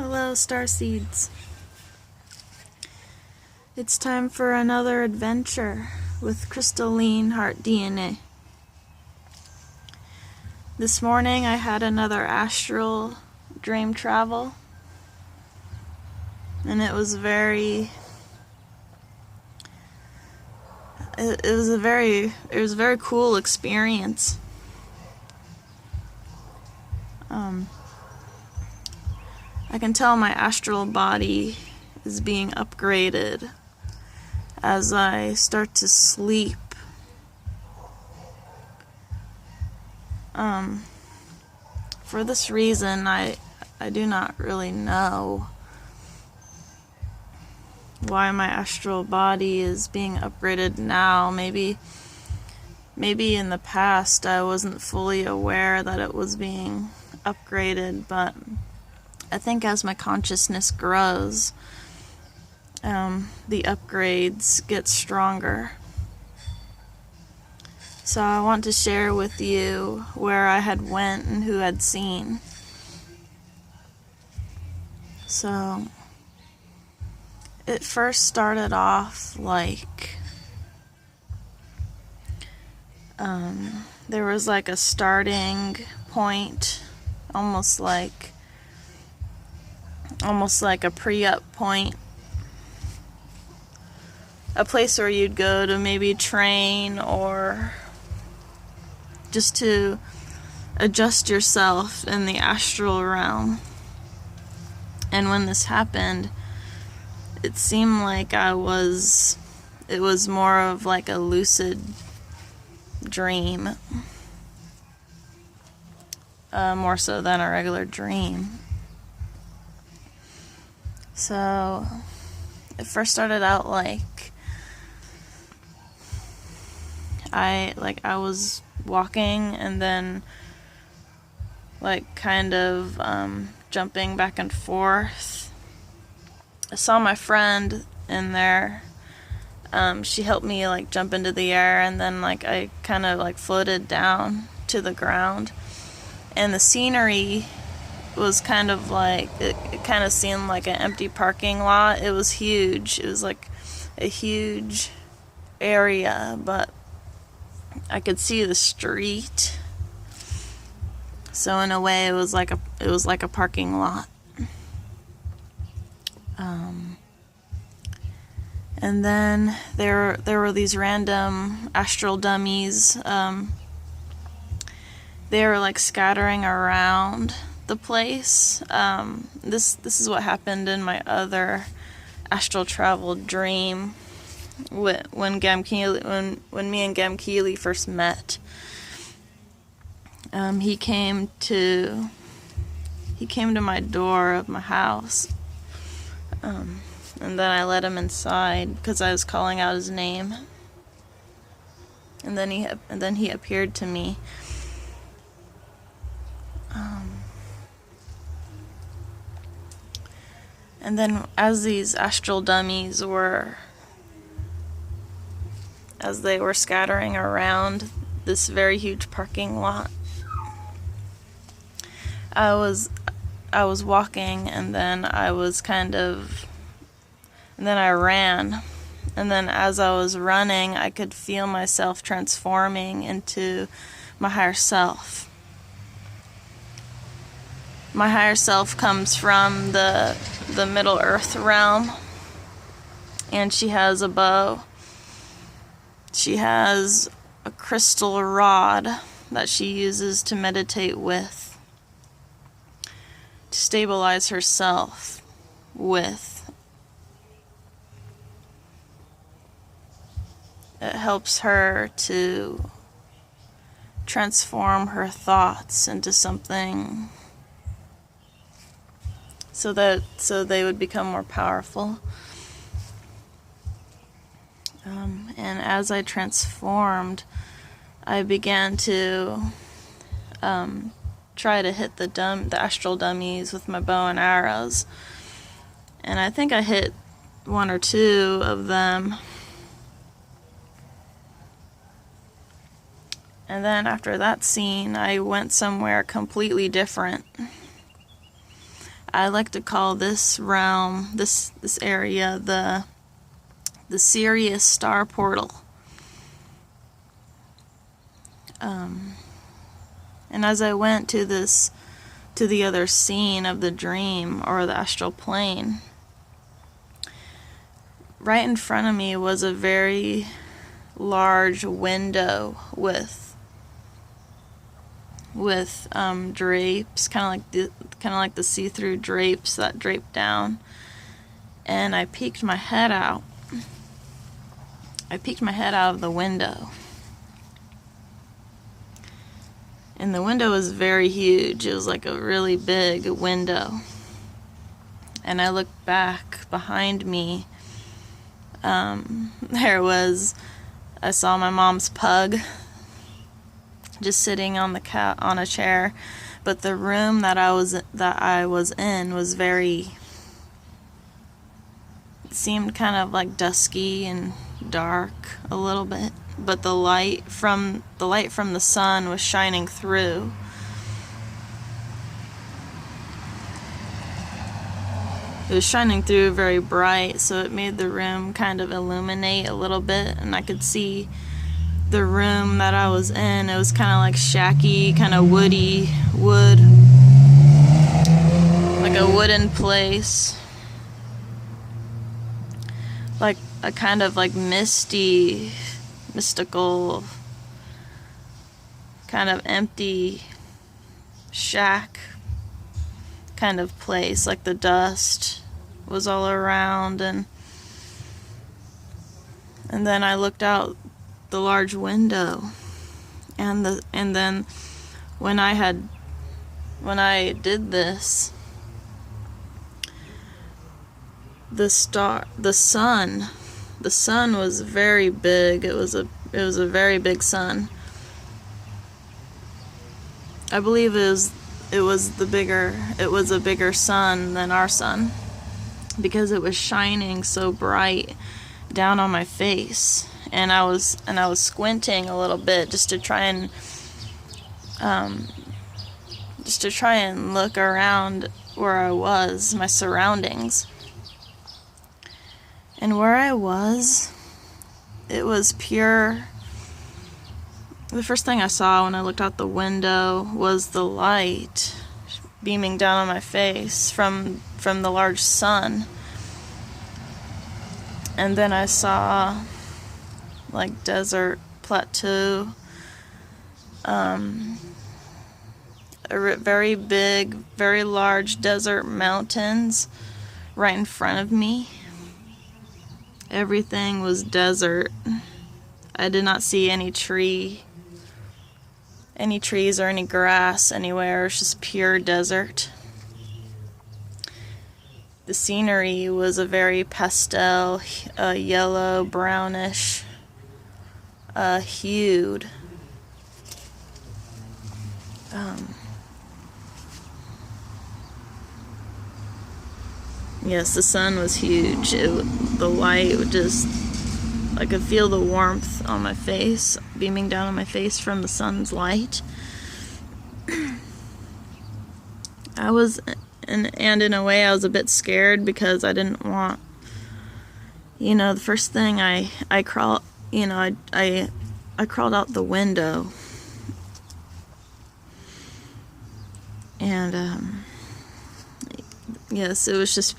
Hello, Starseeds. It's time for another adventure with crystalline heart DNA. This morning I had another astral dream travel, and it was a very cool experience. I can tell my astral body is being upgraded as I start to sleep. For this reason, I do not really know why my astral body is being upgraded now. Maybe in the past I wasn't fully aware that it was being upgraded, but I think as my consciousness grows, the upgrades get stronger. So I want to share with you where I had went and who had seen. So it first started off like there was like a starting point, almost like a pre-up point, a place where you'd go to maybe train or just to adjust yourself in the astral realm. And when this happened, it seemed like it was more of like a lucid dream, more so than a regular dream. So it first started out like I was walking and then like kind of jumping back and forth. I saw my friend in there. She helped me like jump into the air, and then like I kind of like floated down to the ground, and the scenery was kind of like it kind of seemed like an empty parking lot. It was huge. It was like a huge area, but I could see the street. So in a way, it was like a parking lot. And then there were these random astral dummies. They were like scattering around the place. This is what happened in my other astral travel dream when me and Gamkeely first met. He came to my door of my house, and then I let him inside because I was calling out his name, and then he appeared to me. And then as these astral dummies were scattering around this very huge parking lot, I was walking, and then I ran, and then as I was running, I could feel myself transforming into my higher self. My higher self comes from the Middle Earth realm, and she has a bow. She has a crystal rod that she uses to meditate with, to stabilize herself with. It helps her to transform her thoughts into something so they would become more powerful. And as I transformed, I began to try to hit the astral dummies with my bow and arrows, and I think I hit one or two of them. And then after that scene, I went somewhere completely different. I like to call this realm, this area, the Sirius star portal. And as I went to the other scene of the dream, or the astral plane, right in front of me was a very large window with drapes, kind of like the see-through drapes that drape down. And I peeked my head out. I peeked my head out of the window. And the window was very huge. It was like a really big window. And I looked back behind me. I saw my mom's pug just sitting on a chair. But the room that I was in was it seemed kind of like dusky and dark a little bit. But the light from the sun was shining through. It was shining through very bright, so it made the room kind of illuminate a little bit, and I could see the room that I was in. It was kind of like shacky, kind of wood, like a wooden place, like a kind of like mystical, kind of empty shack kind of place. Like the dust was all around, and then I looked out the large window, and then when I did this, the sun was very big. It was a very big sun. I believe it was a bigger sun than our sun, because it was shining so bright down on my face, and I was squinting a little bit just to try and look around where I was, my surroundings. And where I was, it was pure. The first thing I saw when I looked out the window was the light beaming down on my face from the large sun. And then I saw like desert plateau, very big, very large desert mountains right in front of me. Everything was desert. I did not see any trees or any grass anywhere. It was just pure desert. The scenery was a very pastel, yellow, brownish hued. Yes, the sun was huge. The light would just, I could feel the warmth on my face, beaming down on my face from the sun's light. And in a way I was a bit scared, because I didn't want, the first thing I crawled out the window, and yes, it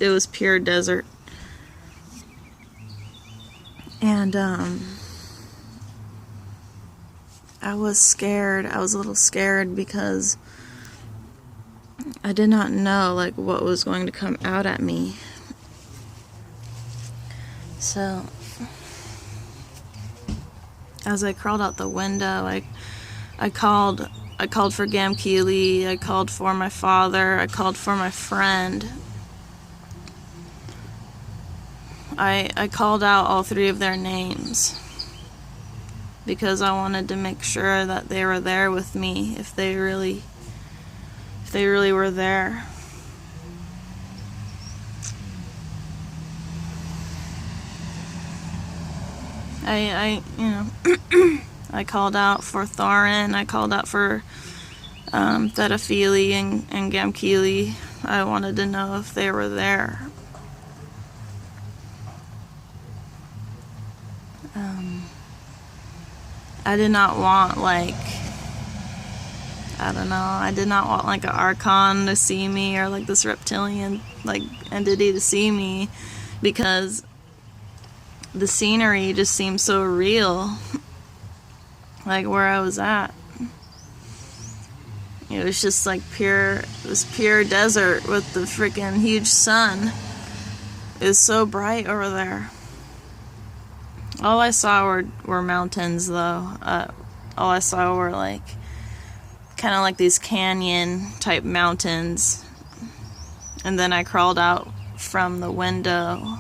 was pure desert. And I was scared. I was a little scared because I did not know what was going to come out at me. So as I crawled out the window, I called for Gamkeely, I called for my father, I called for my friend. I called out all three of their names, because I wanted to make sure that they were there with me, if they really were there. I called out for Thorin, I called out for Thetaphili and Gamkeely. I wanted to know if they were there. I did not want, like, I don't know, I did not want, like, an Archon to see me, or, like, this reptilian, like, entity to see me, because the scenery just seemed so real, like, where I was at. It was just, like, it was pure desert with the freaking huge sun. It was so bright over there. All I saw were mountains, though. All I saw were, like, kind of like these canyon-type mountains. And then I crawled out from the window,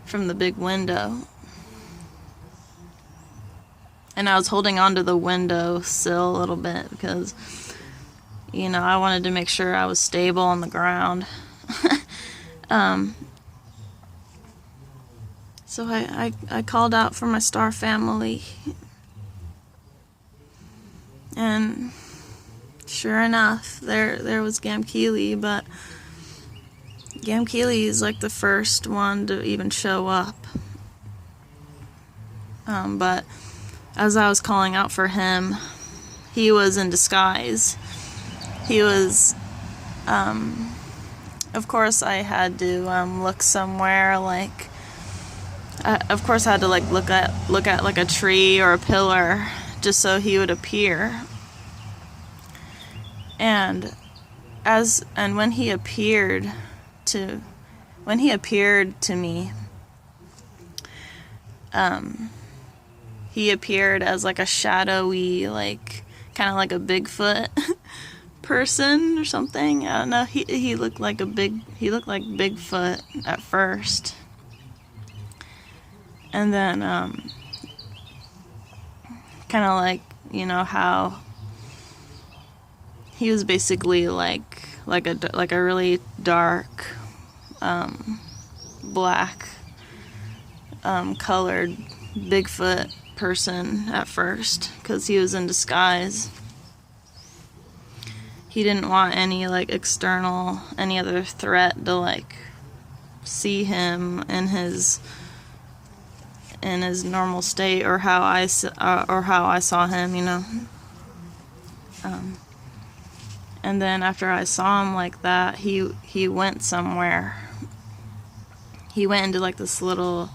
from the big window. And I was holding onto the window sill a little bit because, you know, I wanted to make sure I was stable on the ground. So I called out for my star family. And sure enough, there was Gamkeely, but Gamkeely is like the first one to even show up. But as I was calling out for him, he was in disguise. He was, of course I had to look somewhere, like, of course I had to like look at like a tree or a pillar just so he would appear. And when he appeared to me, he appeared as like a shadowy, like kind of like a Bigfoot person or something. I don't know. He looked like Bigfoot at first. And then kind of like, you know, how he was basically like a really dark black colored Bigfoot person at first, because he was in disguise. He didn't want any like any other threat to like see him in his normal state, or how I saw him, you know. And then after I saw him like that, he went somewhere. He went into like this little,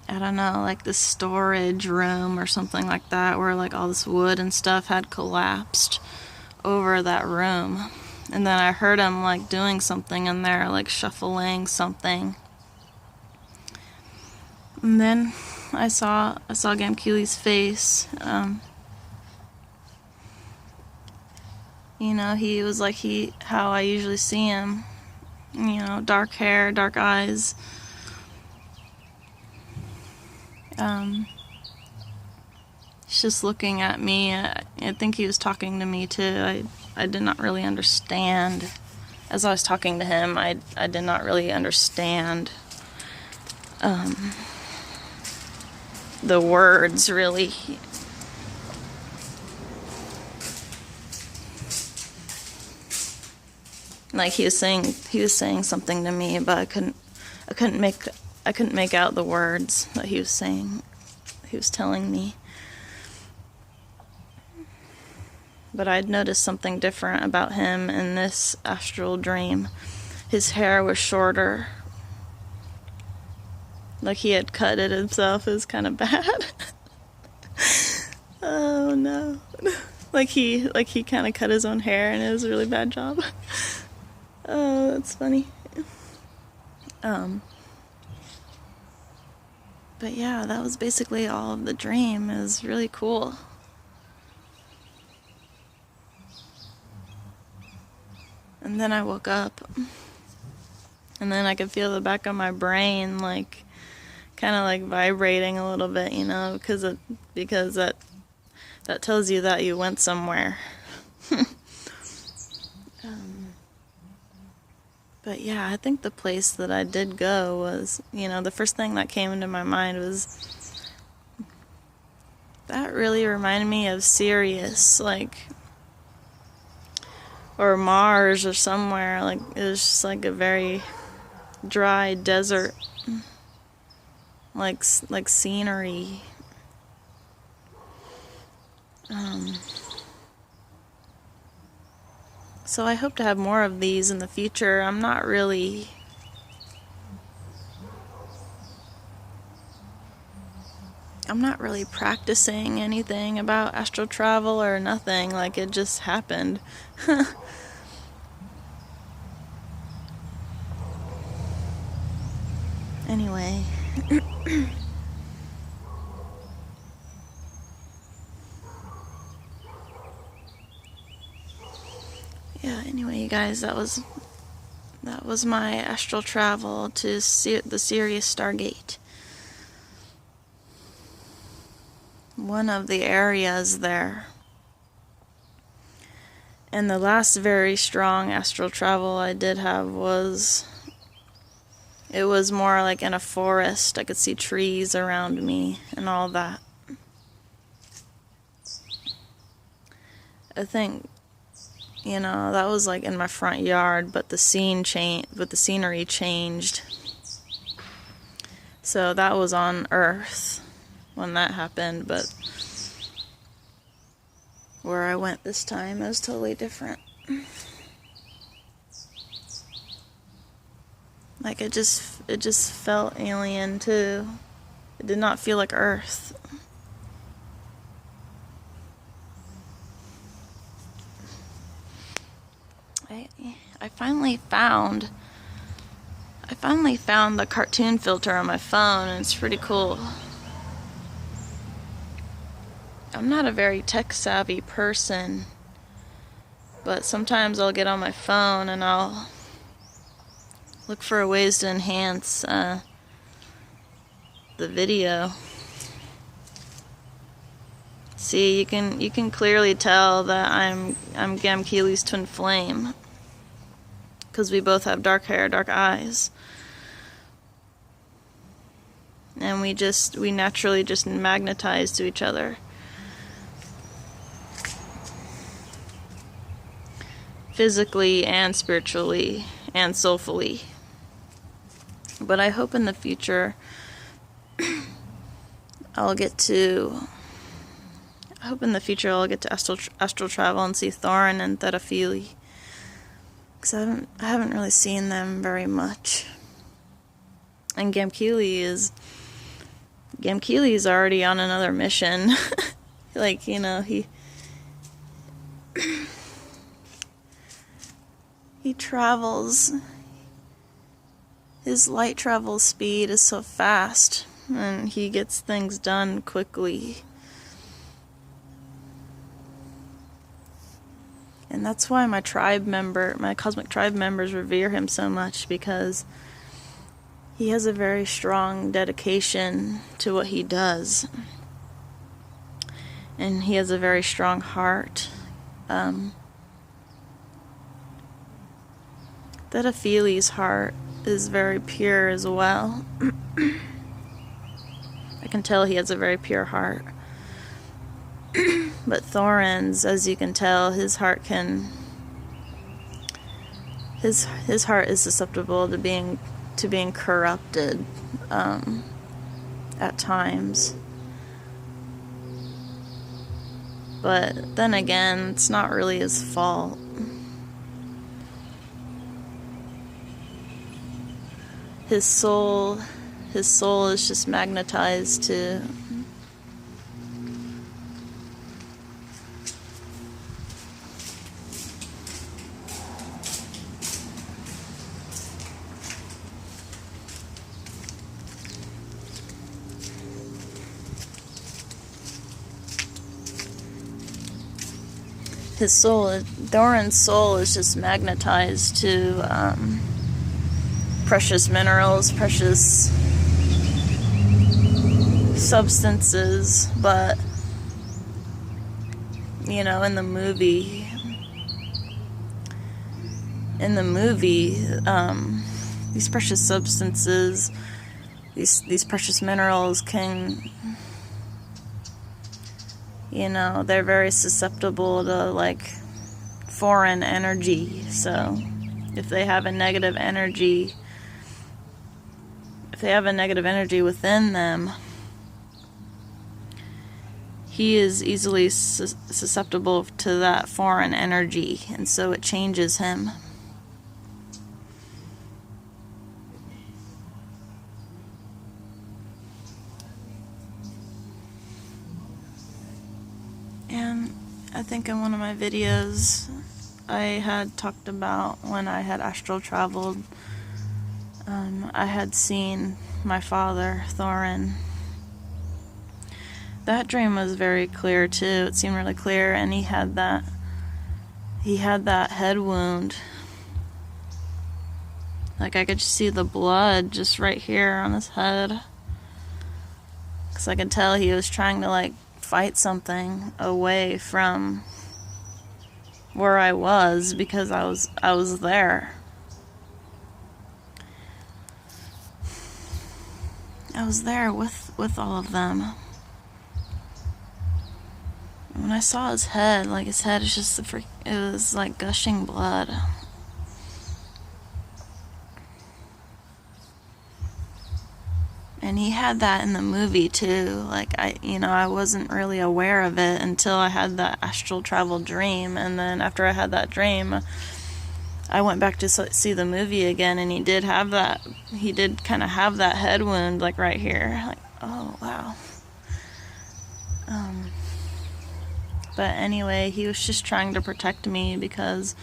I don't know, like this storage room or something like that, where like all this wood and stuff had collapsed over that room. And then I heard him like doing something in there, like shuffling something. And then I saw Gamkeely's face. You know, he was like how I usually see him. You know, dark hair, dark eyes. He's just looking at me. I think he was talking to me too. I did not really understand. As I was talking to him, I did not really understand the words, really. Like he was saying something to me, but I couldn't make out the words that he was saying. He was telling me. But I'd noticed something different about him in this astral dream. His hair was shorter. Like he had cut it himself. It was kind of bad. Oh no. Like he kind of cut his own hair, and it was a really bad job. Oh, that's funny. But yeah, that was basically all of the dream. It was really cool. And then I woke up, and then I could feel the back of my brain like kind of like vibrating a little bit, you know, because that tells you that you went somewhere. But yeah, I think the place that I did go was, you know, the first thing that came into my mind was That really reminded me of Sirius, like, or Mars or somewhere. Like, it was just like a very dry desert, like scenery. So I hope to have more of these in the future. I'm not really practicing anything about astral travel or nothing. Like, it just happened. Anyway. Yeah, anyway, you guys, that was my astral travel to the Sirius Stargate. One of the areas there. And the last very strong astral travel I did have was more like in a forest. I could see trees around me and all that. I think, that was like in my front yard, but the scenery changed. So that was on Earth when that happened, but where I went this time, it was totally different. Like, it just felt alien too. It did not feel like Earth. I finally found the cartoon filter on my phone, and it's pretty cool. I'm not a very tech-savvy person, but sometimes I'll get on my phone and I'll look for ways to enhance the video. See, you can clearly tell that I'm Gamkeely's twin flame, because we both have dark hair, dark eyes. And we naturally just magnetize to each other. Physically and spiritually and soulfully. But I hope in the future I'll get to astral travel and see Thorin and Thetaphili. Because I haven't really seen them very much. And Gamkeely is already on another mission. Like, he travels. His light travel speed is so fast, and he gets things done quickly. And that's why my cosmic tribe members revere him so much, because he has a very strong dedication to what he does. And he has a very strong heart. Thetaphili's heart is very pure as well. I can tell he has a very pure heart. But Thorin's, as you can tell, his heart is susceptible to being corrupted at times. But then again, it's not really his fault. His soul is just magnetized to Thorin's soul is just magnetized to precious minerals, precious substances. But in the movie, these precious substances, these precious minerals can you know, they're very susceptible to like foreign energy. So if they have a negative energy, within them, he is easily susceptible to that foreign energy, and so it changes him. And I think in one of my videos I had talked about when I had astral traveled, I had seen my father, Thorin. That dream was very clear too. It seemed really clear, and he had that head wound. Like I could just see the blood just right here on his head. 'Cause I could tell he was trying to like fight something away from where I was, because I was there. I was there with all of them. When I saw his head, like his head is just it was like gushing blood. And he had that in the movie too. Like I wasn't really aware of it until I had that astral travel dream, and then after I had that dream, I went back to see the movie again, and he did kind of have that head wound like right here. Like, oh wow. But anyway, he was just trying to protect me, because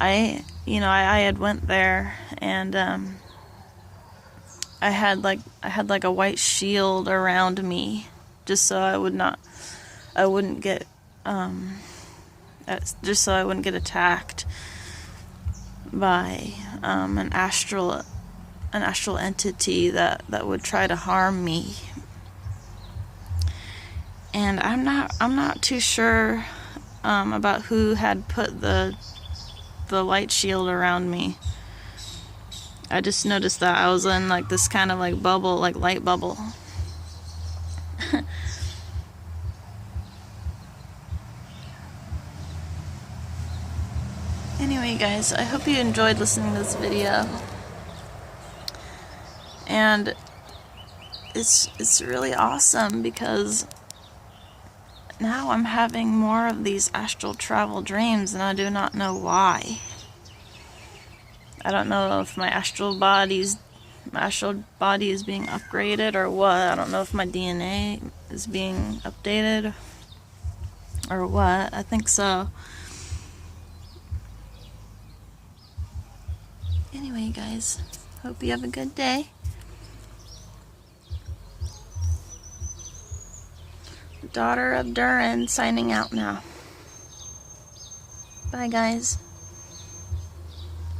I had went there, and I had like a white shield around me, just so I wouldn't get attacked by an astral entity that would try to harm me. And I'm not too sure about who had put the light shield around me. I just noticed that I was in like this kind of like bubble, like light bubble. Anyway, guys, I hope you enjoyed listening to this video. And it's really awesome, because now I'm having more of these astral travel dreams, and I do not know why. I don't know if my astral body is being upgraded or what. I don't know if my DNA is being updated or what. I think so. Anyway, guys, hope you have a good day. Daughter of Durin signing out now. Bye, guys.